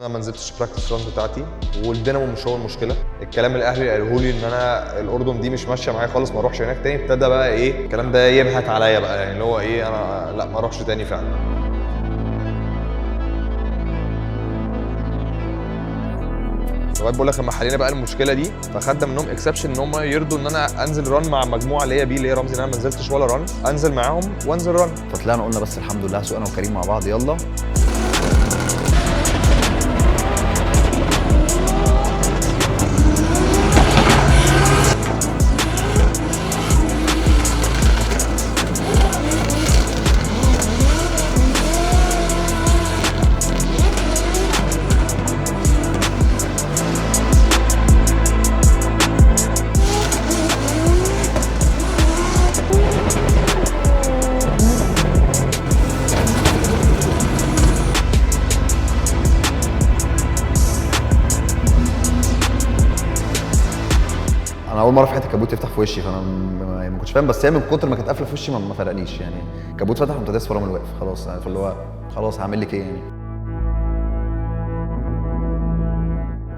انا ما نزلتش براكتس ران بتاعتي، والدينامو مش هو المشكله. الكلام اللي اهلي قالوه لي ان انا الاردن دي مش ماشيه معايا خالص، ما اروحش هناك تاني. ابتدى بقى ايه الكلام ده يبهت عليا بقى، يعني اللي هو ايه انا لا ما اروحش تاني فعلا. لغايه بقول لك لما حلينا بقى المشكله دي، فخدنا منهم اكسبشن ان هم يرضوا ان انا انزل ران مع مجموعه اللي هي بي اللي هي رمزي، ان انا ما نزلتش ولا ران، انزل معاهم وانزل ران. فطلعنا قلنا بس الحمد لله هسوق انا وكريم مع بعض يلا. انا اول مره في حياتي الكبوت يفتح في وشي، فانا ما كنتش فاهم، بس هي من كتر ما كانت قافله في وشي ما فرقنيش يعني. الكبوت فتح قمت دايس فرامل واقف خلاص، فاللي هو خلاص هعمل لك ايه يعني.